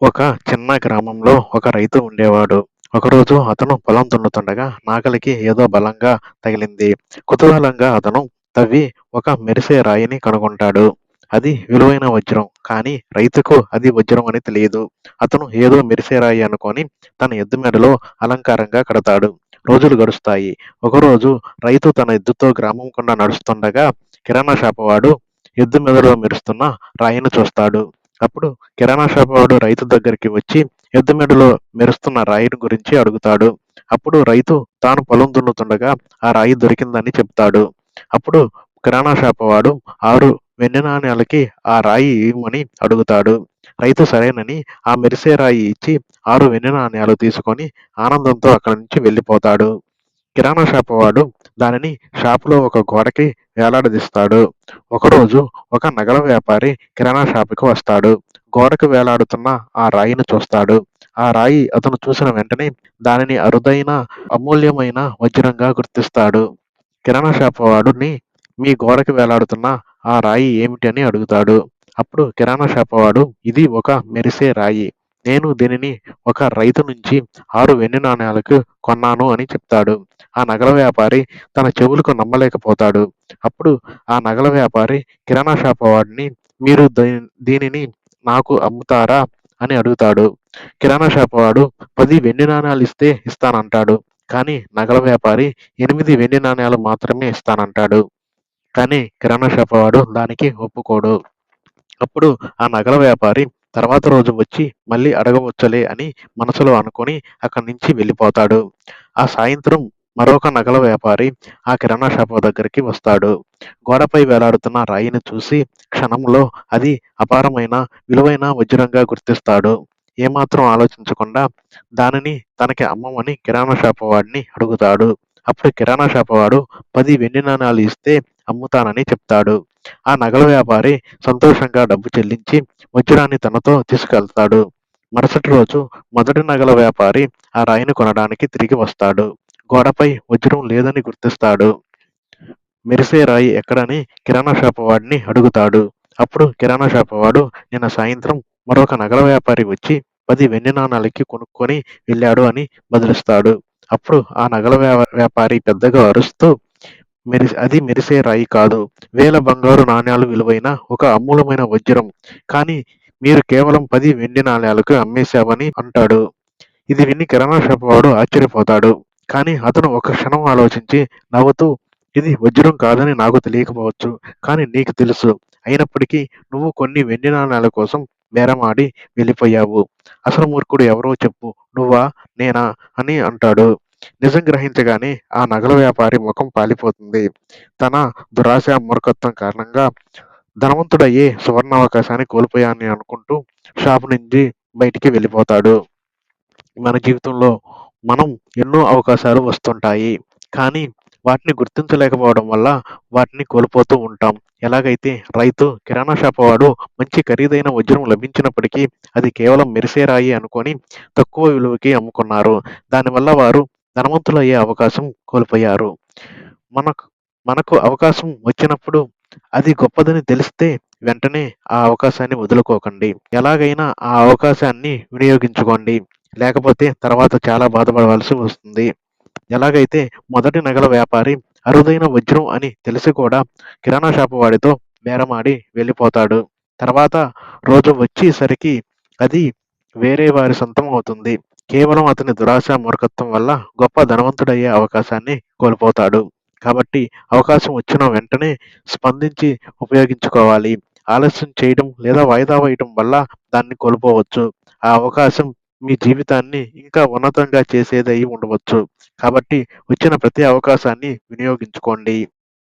ఒక చిన్న గ్రామంలో ఒక రైతు ఉండేవాడు. ఒకరోజు అతను పొలం దున్నుతుండగా నాగలికి ఏదో బలంగా తగిలింది. కుతూహలంగా అతను తవ్వి ఒక మెరిసే రాయిని కనుగొంటాడు. అది విలువైన వజ్రం. కానీ రైతుకు అది వజ్రం అని తెలియదు. అతను ఏదో మెరిసే రాయి అనుకొని తన ఎద్దు మెడలో అలంకారంగా కడతాడు. రోజులు గడుస్తాయి. ఒకరోజు రైతు తన ఎద్దుతో గ్రామం గుండా నడుస్తుండగా కిరాణా షాపువాడు ఎద్దు మెడలో మెరుస్తున్న రాయిని చూస్తాడు. అప్పుడు కిరాణా షాపువాడు రైతు దగ్గరికి వచ్చి ఎద్దు మెడలో మెరుస్తున్న రాయిని గురించి అడుగుతాడు. అప్పుడు రైతు తాను పొలం దున్నుతుండగా ఆ రాయి దొరికిందని చెప్తాడు. అప్పుడు కిరాణా షాపువాడు 6 వెండి నాణేలకి ఆ రాయి ఇవ్వమని అడుగుతాడు. రైతు సరేనని ఆ మెరిసే రాయి ఇచ్చి 6 వెండి నాణేలు తీసుకొని ఆనందంతో అక్కడి నుంచి వెళ్ళిపోతాడు. కిరాణా షాపువాడు దానిని షాపులో ఒక గోడకి వేలాడదీస్తాడు. ఒకరోజు ఒక నగల వ్యాపారి కిరాణా షాపుకి వస్తాడు. గోడకు వేలాడుతున్న ఆ రాయిని చూస్తాడు. ఆ రాయి అతను చూసిన వెంటనే దానిని అరుదైన, అమూల్యమైన వజ్రంగా గుర్తిస్తాడు. కిరాణా షాపువాడుని మీ గోడకి వేలాడుతున్న ఆ రాయి ఏమిటి అని అడుగుతాడు. అప్పుడు కిరాణా షాపువాడు ఇది ఒక మెరిసే రాయి. నేను దీనిని ఒక రైతు నుంచి 6 వెండి నాణేలకు కొన్నాను అని చెప్తాడు. ఆ నగల వ్యాపారి తన చెవులకు నమ్మలేకపోతాడు. అప్పుడు ఆ నగల వ్యాపారి కిరాణా షాపువాడిని మీరు దీనిని నాకు అమ్ముతారా అని అడుగుతాడు. కిరాణా షాపువాడు 10 వెండి నాణేలిస్తే ఇస్తానంటాడు. కానీ నగల వ్యాపారి 8 వెండి నాణేలు మాత్రమే ఇస్తానంటాడు. కానీ కిరాణా షాపువాడు దానికి ఒప్పుకోడు. అప్పుడు ఆ నగల వ్యాపారి తర్వాత రోజు వచ్చి మళ్ళీ అడగవచ్చులే అని మనసులో అనుకొని అక్కడి నుంచి వెళ్ళిపోతాడు. ఆ సాయంత్రం మరొక నగల వ్యాపారి ఆ కిరాణా షాపు దగ్గరికి వస్తాడు. గోడపై వేలాడుతున్న రాయిని చూసి క్షణంలో అది అపారమైన, విలువైన వజ్రంగా గుర్తిస్తాడు. ఏమాత్రం ఆలోచించకుండా దానిని తనకి అమ్మమని కిరాణా షాపు వాడిని అడుగుతాడు. అప్పుడు కిరాణా షాపు వాడు 10 వెండి నాణేలు ఇస్తే అమ్ముతానని చెప్తాడు. ఆ నగల వ్యాపారి సంతోషంగా డబ్బు చెల్లించి వజ్రాన్ని తనతో తీసుకెళ్తాడు. మరుసటి రోజు మొదటి నగల వ్యాపారి ఆ రాయిని కొనడానికి తిరిగి వస్తాడు. గోడపై వజ్రం లేదని గుర్తిస్తాడు. మెరిసే రాయి ఎక్కడని కిరాణా షాపు వాడిని అడుగుతాడు. అప్పుడు కిరాణా షాపు వాడు నిన్న సాయంత్రం మరొక నగల వ్యాపారి వచ్చి 10 వెండి నాణాలకి కొనుక్కొని వెళ్ళాడు అని బదులిస్తాడు. అప్పుడు ఆ నగల వ్యాపారి పెద్దగా అరుస్తూ అది మెరిసే రాయి కాదు. వేల బంగారు నాణేలు విలువైన ఒక అమూల్యమైన వజ్రం. కానీ మీరు కేవలం 10 వెండి నాణేలకు అమ్మేశావని అంటాడు. ఇది విని కిరాణా షాపు వాడు ఆశ్చర్యపోతాడు. కానీ అతను ఒక క్షణం ఆలోచించి నవ్వుతూ ఇది వజ్రం కాదని నాకు తెలియకపోవచ్చు. కానీ నీకు తెలుసు. అయినప్పటికీ నువ్వు కొన్ని వెండి నాణేల కోసం బేరమాడి వెళ్ళిపోయావు. అసలు మూర్ఖుడు ఎవరో చెప్పు. నువ్వా? నేనా? అని అంటాడు. నిజం గ్రహించగానే ఆ నగల వ్యాపారి ముఖం పాలిపోతుంది. తన దురాశ, మూర్ఖత్వం కారణంగా ధనవంతుడయ్యే సువర్ణావకాశాన్ని కోల్పోయానని అనుకుంటూ షాపు నుంచి బయటికి వెళ్ళిపోతాడు. మన జీవితంలో మనం ఎన్నో అవకాశాలు వస్తుంటాయి. కానీ వాటిని గుర్తించలేకపోవడం వల్ల వాటిని కోల్పోతూ ఉంటాం. ఎలాగైతే రైతు కిరాణా షాపు వాడు మంచి ఖరీదైన వజ్రం లభించినప్పటికీ అది కేవలం మెరిసే రాయి అనుకొని తక్కువ విలువకి అమ్ముకున్నారు. దానివల్ల వారు ధనవంతులయ్యే అవకాశం కోల్పోయారు. మనకు మనకు అవకాశం వచ్చినప్పుడు అది గొప్పదని తెలిస్తే వెంటనే ఆ అవకాశాన్ని వదులుకోకండి. ఎలాగైనా ఆ అవకాశాన్ని వినియోగించుకోండి. లేకపోతే తర్వాత చాలా బాధపడవలసి వస్తుంది. ఎలాగైతే మొదటి నగల వ్యాపారి అరుదైన వజ్రం అని తెలిసి కూడా కిరాణా షాపు వాడితో బేరమాడి వెళ్ళిపోతాడు. తర్వాత రోజు వచ్చేసరికి అది వేరే వారి సొంతం అవుతుంది. కేవలం అతని దురాశ, మూర్ఖత్వం వల్ల గొప్ప ధనవంతుడయ్యే అవకాశాన్ని కోల్పోతాడు. కాబట్టి అవకాశం వచ్చిన వెంటనే స్పందించి ఉపయోగించుకోవాలి. ఆలస్యం చేయడం లేదా వాయిదా వేయడం వల్ల దాన్ని కోల్పోవచ్చు. ఆ అవకాశం మీ జీవితాన్ని ఇంకా ఉన్నతంగా చేసేదై ఉండవచ్చు. కాబట్టి వచ్చిన ప్రతి అవకాశాన్ని వినియోగించుకోండి.